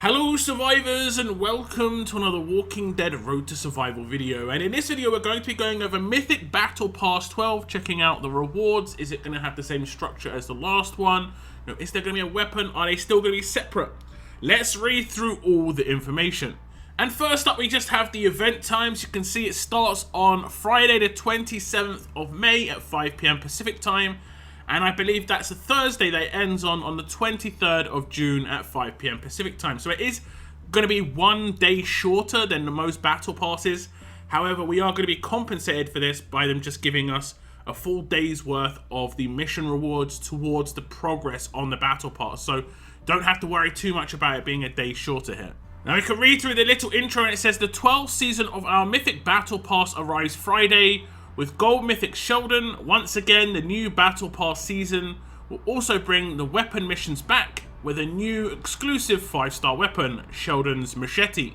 Hello survivors and welcome to another Walking Dead Road to Survival video, and in this video we're going to be going over Mythic Battle Pass 12, checking out the rewards. Is it going to have the same structure as the last one? Is there going to be a weapon? Are they still going to be separate? Let's read through all the information. And first up we just have the event times. You can see it starts on Friday the 27th of May at 5 PM Pacific time. And I believe that's a Thursday that it ends on the 23rd of June at 5 PM Pacific time. So it is going to be 1 day shorter than the most battle passes. However, we are going to be compensated for this by them just giving us a full day's worth of the mission rewards towards the progress on the battle pass. So don't have to worry too much about it being a day shorter here. Now we can read through the little intro and it says the 12th season of our Mythic Battle Pass arrives Friday. With Gold Mythic Sheldon, once again the new Battle Pass season will also bring the weapon missions back with a new exclusive 5-star weapon, Sheldon's Machete.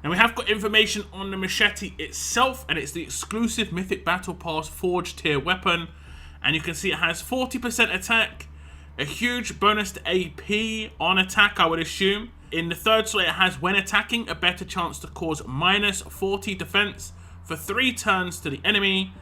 And we have got information on the Machete itself, and it's the exclusive Mythic Battle Pass Forge tier weapon. And you can see it has 40% attack, a huge bonus to AP on attack I would assume. In the third slot it has when attacking a better chance to cause minus 40 defense for 3 turns to the enemy.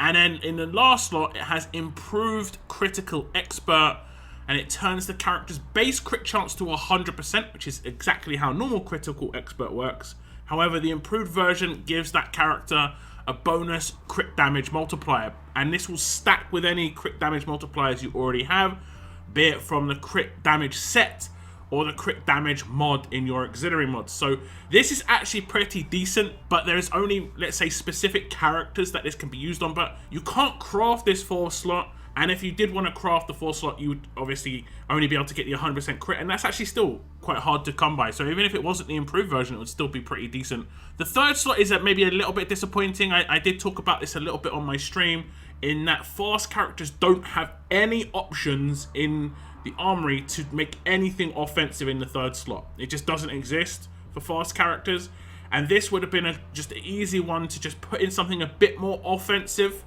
And then in the last slot, it has improved critical expert, and it turns the character's base crit chance to 100%, which is exactly how normal critical expert works. However, the improved version gives that character a bonus crit damage multiplier, and this will stack with any crit damage multipliers you already have, be it from the crit damage set or the crit damage mod in your auxiliary mods. So this is actually pretty decent, but there is only, let's say, specific characters that this can be used on, but you can't craft this 4th slot, and if you did want to craft the 4th slot, you would obviously only be able to get the 100% crit, and that's actually still quite hard to come by. So even if it wasn't the improved version, it would still be pretty decent. The 3rd slot is maybe a little bit disappointing. I did talk about this a little bit on my stream, in that fast characters don't have any options in the armory to make anything offensive in the 3rd slot. It just doesn't exist for fast characters, and this would have been just an easy one to just put in something a bit more offensive,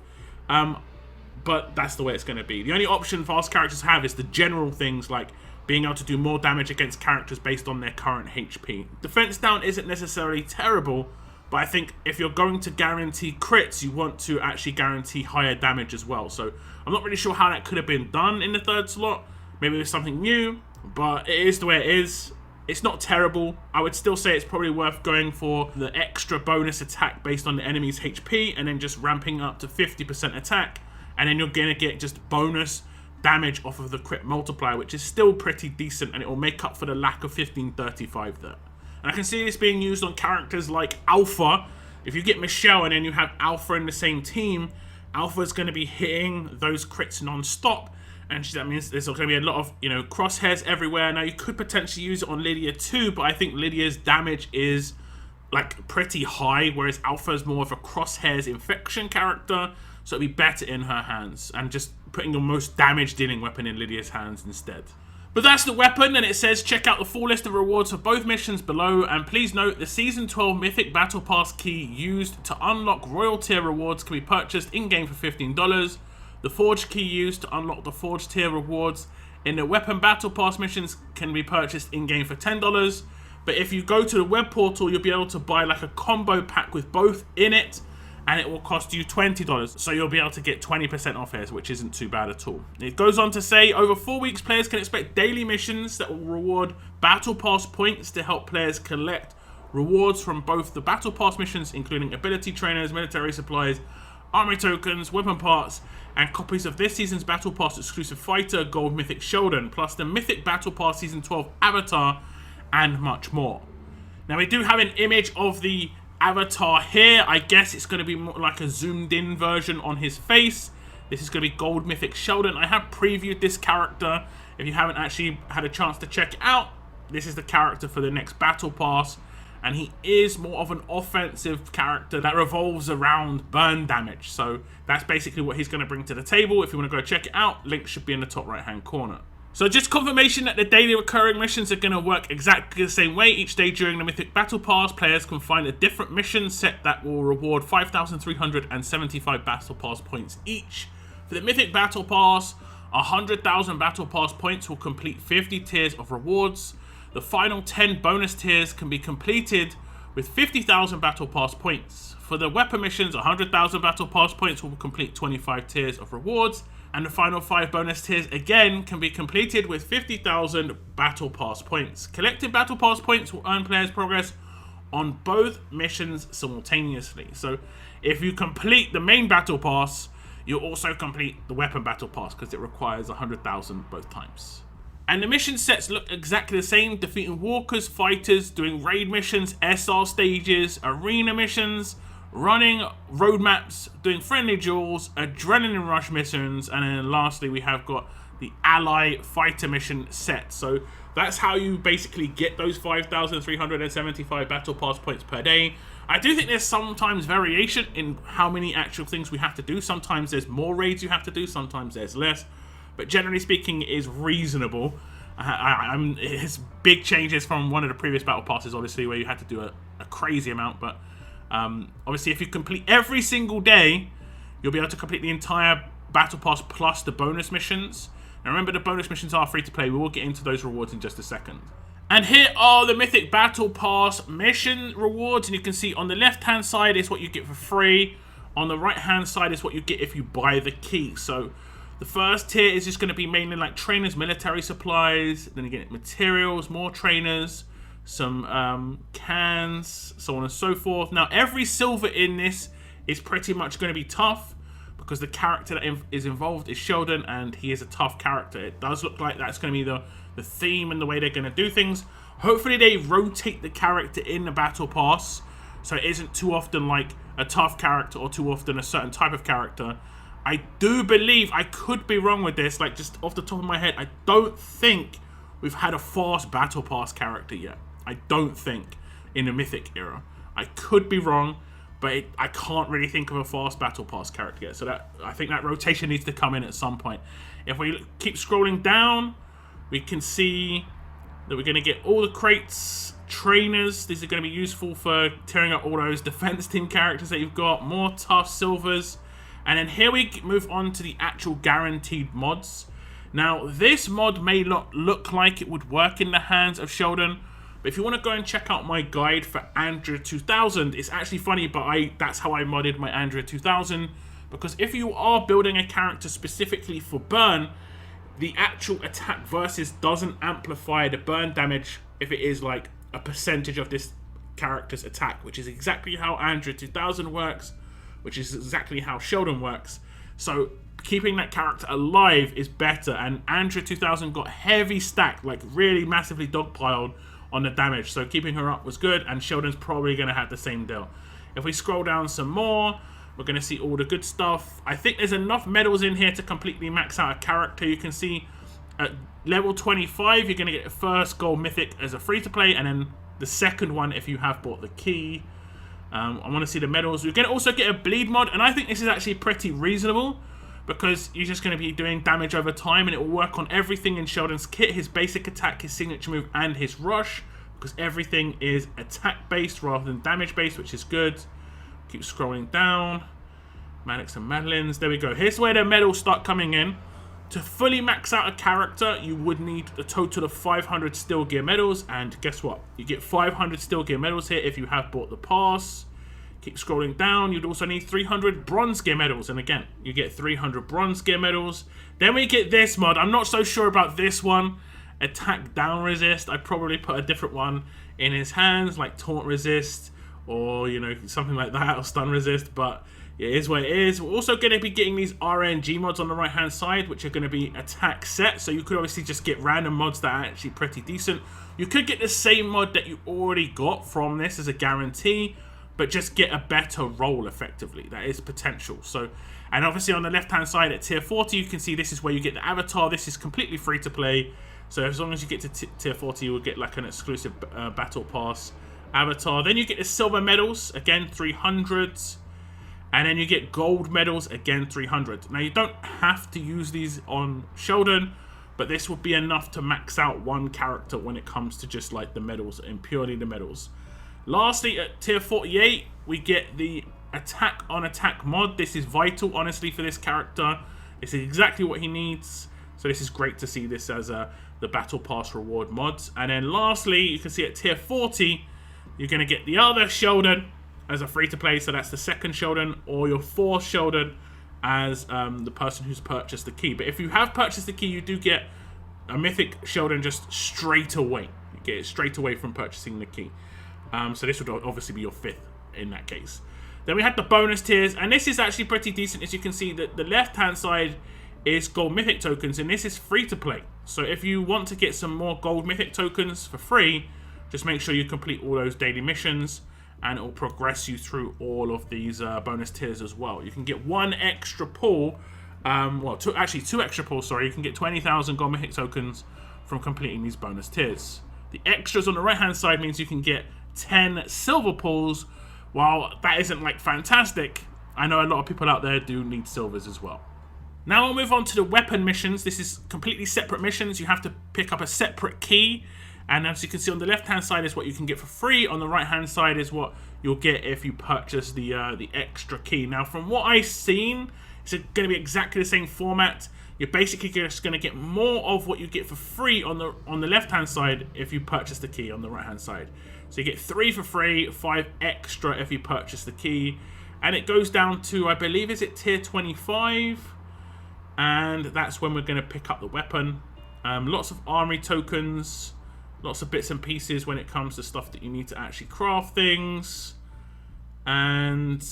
but that's the way it's going to be. The only option fast characters have is the general things like being able to do more damage against characters based on their current HP. Defense down isn't necessarily terrible, but I think if you're going to guarantee crits, you want to actually guarantee higher damage as well. So I'm not really sure how that could have been done in the 3rd slot. Maybe there's something new, but it is the way it is. It's not terrible. I would still say it's probably worth going for the extra bonus attack based on the enemy's HP, and then just ramping up to 50% attack, and then you're going to get just bonus damage off of the crit multiplier, which is still pretty decent, and it will make up for the lack of 1535 there. And I can see this being used on characters like Alpha. If you get Michelle and then you have Alpha in the same team, Alpha is going to be hitting those crits non-stop, and that means there's going to be a lot of, crosshairs everywhere. Now, you could potentially use it on Lydia too, but I think Lydia's damage is, like, pretty high, whereas Alpha is more of a crosshairs infection character, so it'd be better in her hands, and just putting your most damage-dealing weapon in Lydia's hands instead. But that's the weapon, and it says check out the full list of rewards for both missions below, and please note the Season 12 Mythic Battle Pass key used to unlock Royal Tier rewards can be purchased in-game for $15. The Forge key used to unlock the Forge tier rewards in the Weapon Battle Pass missions can be purchased in-game for $10. But if you go to the web portal, you'll be able to buy like a combo pack with both in it, and it will cost you $20. So you'll be able to get 20% off here, which isn't too bad at all. It goes on to say, over 4 weeks, players can expect daily missions that will reward Battle Pass points to help players collect rewards from both the Battle Pass missions, including ability trainers, military supplies, armory tokens, weapon parts, and copies of this season's Battle Pass exclusive fighter, Gold Mythic Sheldon, plus the Mythic Battle Pass Season 12 avatar, and much more. Now, we do have an image of the avatar here. I guess it's going to be more like a zoomed in version on his face. This is going to be Gold Mythic Sheldon. I have previewed this character. If you haven't actually had a chance to check it out, this is the character for the next Battle Pass. And he is more of an offensive character that revolves around burn damage. So that's basically what he's going to bring to the table. If you want to go check it out, link should be in the top right hand corner. So just confirmation that the daily recurring missions are going to work exactly the same way. Each day during the Mythic Battle Pass, players can find a different mission set that will reward 5,375 Battle Pass points each. For the Mythic Battle Pass, 100,000 Battle Pass points will complete 50 tiers of rewards. The final 10 bonus tiers can be completed with 50,000 Battle Pass points. For the weapon missions, 100,000 Battle Pass points will complete 25 tiers of rewards, and the final 5 bonus tiers again can be completed with 50,000 Battle Pass points. Collecting Battle Pass points will earn players progress on both missions simultaneously. So if you complete the main Battle Pass, you'll also complete the weapon Battle Pass because it requires 100,000 both times. And the mission sets look exactly the same, defeating walkers, fighters, doing raid missions, SR stages, arena missions, running road maps, doing friendly duels, adrenaline rush missions, and then lastly we have got the ally fighter mission set. So that's how you basically get those 5,375 Battle Pass points per day. I do think there's sometimes variation in how many actual things we have to do. Sometimes there's more raids you have to do, sometimes there's less. But generally speaking, it is reasonable. It's big changes from one of the previous Battle Passes, obviously, where you had to do a crazy amount. But obviously, if you complete every single day, you'll be able to complete the entire Battle Pass plus the bonus missions. Now remember, the bonus missions are free to play. We will get into those rewards in just a second. And here are the Mythic Battle Pass mission rewards. And you can see on the left-hand side is what you get for free. On the right-hand side is what you get if you buy the key. So the first tier is just going to be mainly like trainers, military supplies. Then you get materials, more trainers, some cans, so on and so forth. Now, every silver in this is pretty much going to be tough, because the character that is involved is Sheldon, and he is a tough character. It does look like that's going to be the theme and the way they're going to do things. Hopefully they rotate the character in the Battle Pass, so it isn't too often like a tough character or too often a certain type of character. I do believe, I could be wrong with this, like just off the top of my head, I don't think we've had a fast Battle Pass character yet. I don't think, in the Mythic era. I could be wrong, but I can't really think of a fast Battle Pass character yet. So I think that rotation needs to come in at some point. If we keep scrolling down, we can see that we're going to get all the crates, trainers. These are going to be useful for tearing up all those defense team characters that you've got. More tough silvers. And then here we move on to the actual guaranteed mods. Now, this mod may not look like it would work in the hands of Sheldon, but if you want to go and check out my guide for Andrea 2000, it's actually funny, but that's how I modded my Andrea 2000, because if you are building a character specifically for burn, the actual attack versus doesn't amplify the burn damage if it is like a percentage of this character's attack, which is exactly how Andrea 2000 works, which is exactly how Sheldon works. So keeping that character alive is better, and Andrea 2000 got heavy stacked, like really massively dogpiled on the damage, so keeping her up was good, and Sheldon's probably going to have the same deal. If we scroll down some more, we're going to see all the good stuff. I think there's enough medals in here to completely max out a character. You can see at level 25, you're going to get the first Gold Mythic as a free-to-play, and then the second one if you have bought the key. I want to see the medals. You're going to also get a bleed mod, and I think this is actually pretty reasonable, because you're just going to be doing damage over time, and it will work on everything in Sheldon's kit: his basic attack, his signature move, and his rush, because everything is attack based rather than damage based, which is good. Keep scrolling down. Maddox and Madeline's. There we go. Here's where the medals start coming in. To fully max out a character, you would need a total of 500 Steel Gear medals, and guess what? You get 500 Steel Gear medals here if you have bought the pass. Keep scrolling down. You'd also need 300 Bronze Gear medals, and again, you get 300 Bronze Gear medals. Then we get this mod. I'm not so sure about this one. Attack down resist. I'd probably put a different one in his hands, like taunt resist, or you know, something like that, or stun resist, but it is what it is. We're also going to be getting these RNG mods on the right hand side, which are going to be attack set, so you could obviously just get random mods that are actually pretty decent. You could get the same mod that you already got from this as a guarantee, but just get a better roll effectively. That is potential. So, and obviously on the left hand side at tier 40, you can see this is where you get the avatar. This is completely free to play, so as long as you get to tier 40, you will get like an exclusive battle pass avatar. Then you get the silver medals, again 300, and then you get gold medals, again 300. Now you don't have to use these on Sheldon, but this would be enough to max out one character when it comes to just like the medals and purely the medals. Lastly, at tier 48, we get the attack on attack mod. This is vital, honestly, for this character. This is exactly what he needs. So this is great to see this as the the Battle Pass reward mods. And then lastly, you can see at tier 40, you're going to get the other Sheldon as a free-to-play, so that's the second Sheldon, or your fourth Sheldon as the person who's purchased the key. But if you have purchased the key, you do get a Mythic Sheldon just straight away. You get it straight away from purchasing the key. So this would obviously be your fifth in that case. Then we had the bonus tiers, and this is actually pretty decent. As you can see, that the left-hand side is Gold Mythic tokens, and this is free-to-play. So if you want to get some more Gold Mythic tokens for free, just make sure you complete all those daily missions, and it will progress you through all of these bonus tiers as well. You can get one extra pull, two extra pulls, sorry. You can get 20,000 Gold Mythic tokens from completing these bonus tiers. The extras on the right-hand side means you can get 10 silver pulls. While that isn't like fantastic, I know a lot of people out there do need silvers as well. Now we'll move on to the weapon missions. This is completely separate missions. You have to pick up a separate key. And as you can see on the left-hand side is what you can get for free. On the right-hand side is what you'll get if you purchase the extra key. Now from what I've seen, it's going to be exactly the same format. You're basically just going to get more of what you get for free on the left-hand side if you purchase the key on the right-hand side. So you get 3 for free, 5 extra if you purchase the key. And it goes down to, I believe, is it tier 25? And that's when we're going to pick up the weapon. Lots of armory tokens, lots of bits and pieces when it comes to stuff that you need to actually craft things. And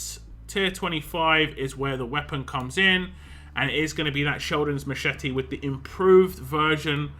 tier 25 is where the weapon comes in. And it is going to be that Sheldon's Machete with the improved version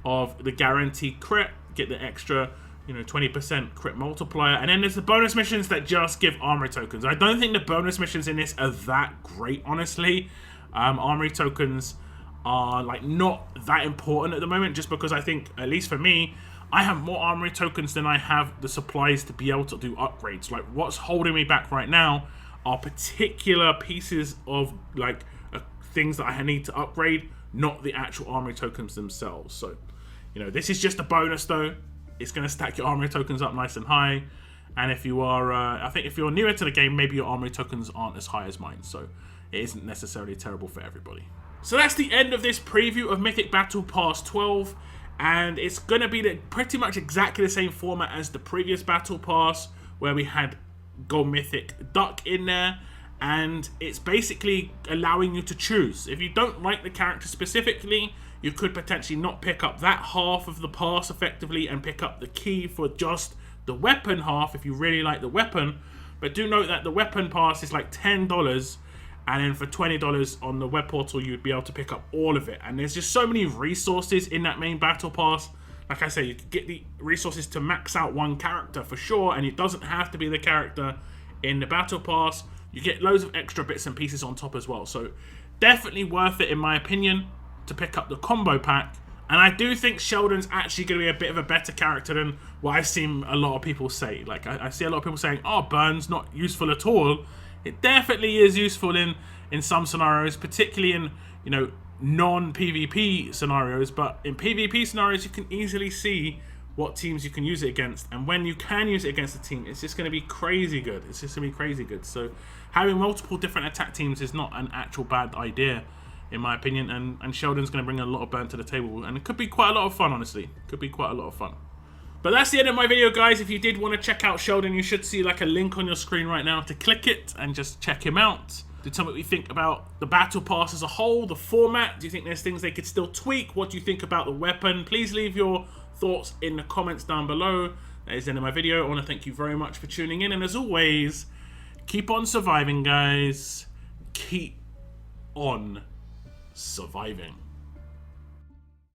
of the guaranteed crit. Get the extra, 20% crit multiplier. And then there's the bonus missions that just give armory tokens. I don't think the bonus missions in this are that great, honestly. Armory tokens are not that important at the moment, just because I think, at least for me, I have more armory tokens than I have the supplies to be able to do upgrades. Like, what's holding me back right now are particular pieces of things that I need to upgrade, not the actual armory tokens themselves. So, this is just a bonus though. It's going to stack your armory tokens up nice and high. And if you are, I think if you're newer to the game, maybe your armory tokens aren't as high as mine. So it isn't necessarily terrible for everybody. So that's the end of this preview of Mythic Battle Pass 12. And it's going to be pretty much exactly the same format as the previous Battle Pass, where we had Gold Mythic Duck in there. And it's basically allowing you to choose. If you don't like the character specifically, you could potentially not pick up that half of the pass effectively and pick up the key for just the weapon half if you really like the weapon. But do note that the weapon pass is like $10, and then for $20 on the web portal you'd be able to pick up all of it. And there's just so many resources in that main battle pass. Like I say, you can get the resources to max out one character for sure, and it doesn't have to be the character in the battle pass. You get loads of extra bits and pieces on top as well. So definitely worth it in my opinion to pick up the combo pack. And I do think Sheldon's actually going to be a bit of a better character than what I've seen a lot of people say. Like, I see a lot of people saying, oh, Burn's not useful at all. It definitely is useful in some scenarios, particularly in, non-PvP scenarios. But in PvP scenarios, you can easily see what teams you can use it against. And when you can use it against a team, it's just going to be crazy good. It's just going to be crazy good. So having multiple different attack teams is not an actual bad idea, in my opinion, and Sheldon's going to bring a lot of burn to the table, and it could be quite a lot of fun, honestly. Could be quite a lot of fun. But that's the end of my video, guys. If you did want to check out Sheldon, you should see a link on your screen right now to click it and just check him out. Do tell me what you think about the Battle Pass as a whole, the format. Do you think there's things they could still tweak? What do you think about the weapon? Please leave your thoughts in the comments down below. That is the end of my video. I want to thank you very much for tuning in, and as always, keep on surviving, guys. Keep on surviving.